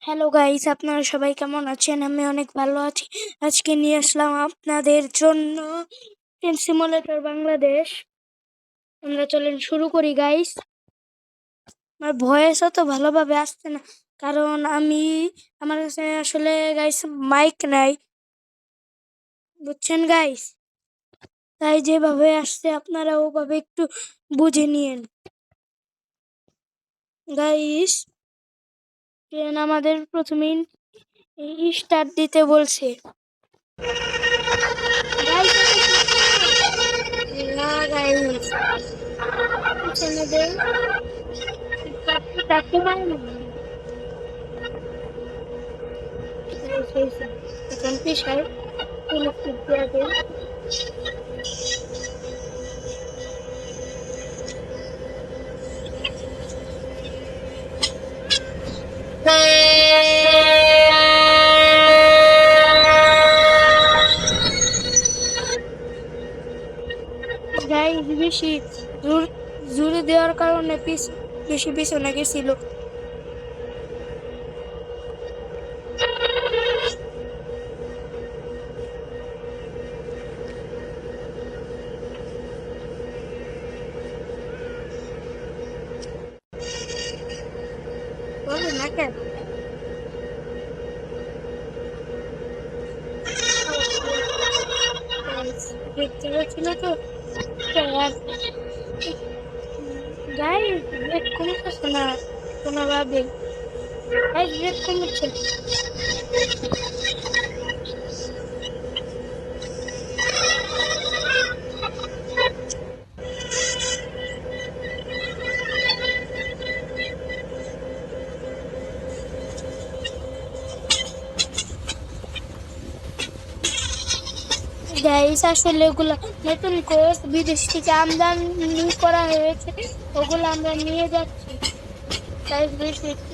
Hello guys, আপনারা সবাই কেমন আছেন? আমি অনেক ভালো আছি। আজকে নিয়ে আসলাম আপনাদের জন্য ট্রেন সিমুলেটর বাংলাদেশ। আমরা চলেন শুরু করি গাইস। আমার ভয়েস অত ভালোভাবে আসছে না, কারণ আমার কাছে আসলে গাইস মাইক নাই, বুঝছেন গাইস? তাই যেভাবে আসছে আপনারা ওভাবে একটু বুঝে নিয়েন গাইস। ট্রেন আমাদের প্রথমেই স্টার্ট দিতে বলছে। না গাইস, পিছনে দেই চারটে মাইল এখন পিছায় ইলেকট্রিক দেওয়া দেয়। গাইস বেশি জোরে দেওয়ার কারণে বেশি পিছনে গেছিল। বলে না কেন? দেখতে পাচ্ছিল তো গাইস, ব্রেক কমতেছে না কোনোভাবে। গাইস, ব্রেক কমছে। গাইস, আসলে ওগুলা নতুন কোর্স বিদেশ থেকে আমদানি করা হয়েছে, ওগুলো আমরা নিয়ে যাচ্ছি। গাইস বেশি একটু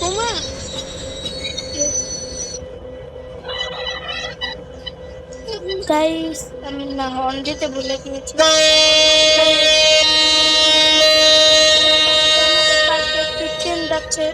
ওমা, গাইস আমি না হর্ন দিতে ভুলে গিয়েছি। আমাদের পাশে একটি ট্রেন যাচ্ছে।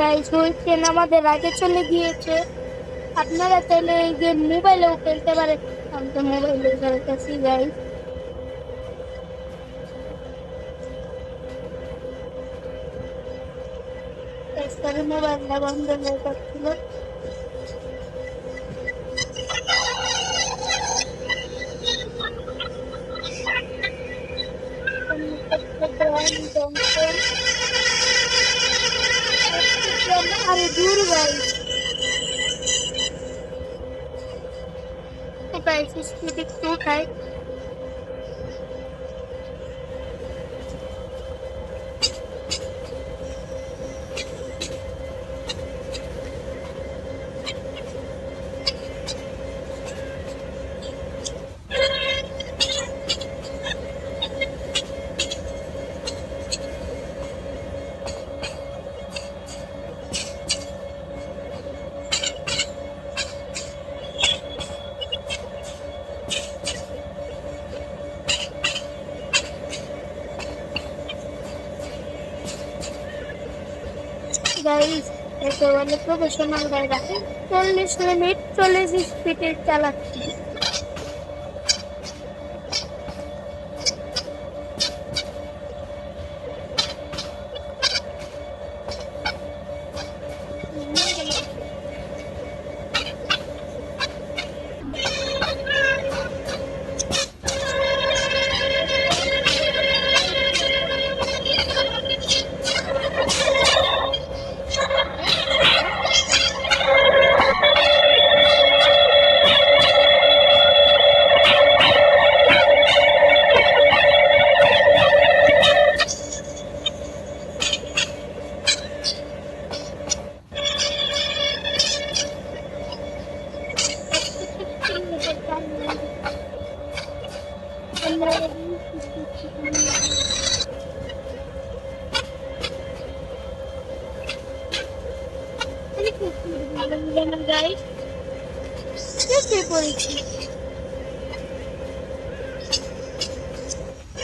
গাইস, ওই ট্রেন আমাদের আগে চলে গিয়েছে। আপনারা চাইলে এই গেম মোবাইলেও খেলতে পারেন। আমি তো মোবাইলে খেলতেছি গাইস। মোবাইলটা বন্ধ হয়ে যাচ্ছিল। আরে দূর গাইস, গাইস স্পিড একটু উঠাই। গাইস, একে বলে প্রফেশনাল গাড়িরা 40 মিনিট 40 স্পিডে চালাচ্ছি।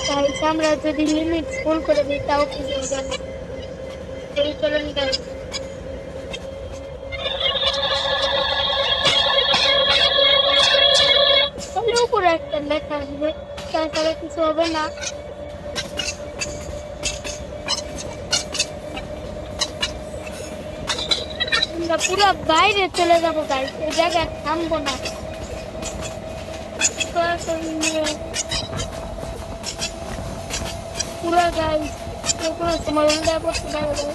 গাইস আমরা যদি লিমিট ফুল করে দিই তাও কিছু হবে না। এই চলেন গাইস, তাহলে উপরে একটা লেখা আসবে, তাছাড়া কিছু হবে না। আমরা পুরো বাইরে চলে যাবো গাইস, এই জায়গায় থামবো না। পুরো গাইস কোনো সময় উল্টা করতে পারবে।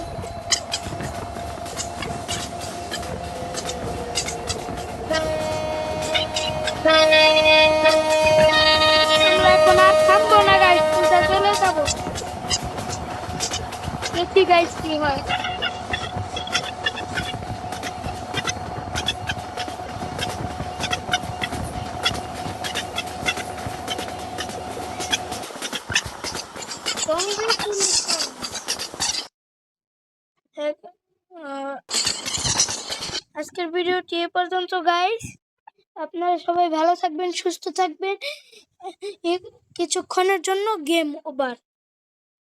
আমরা এখন আর থামবো না গাইস, সোজা চলে যাবো। দেখি গাইস কি হয়। আজকের ভিডিওটি এ পর্যন্ত গাইস। আপনারা সবাই ভালো থাকবেন, সুস্থ থাকবেন। কিছুক্ষণের জন্য গেম ওভার।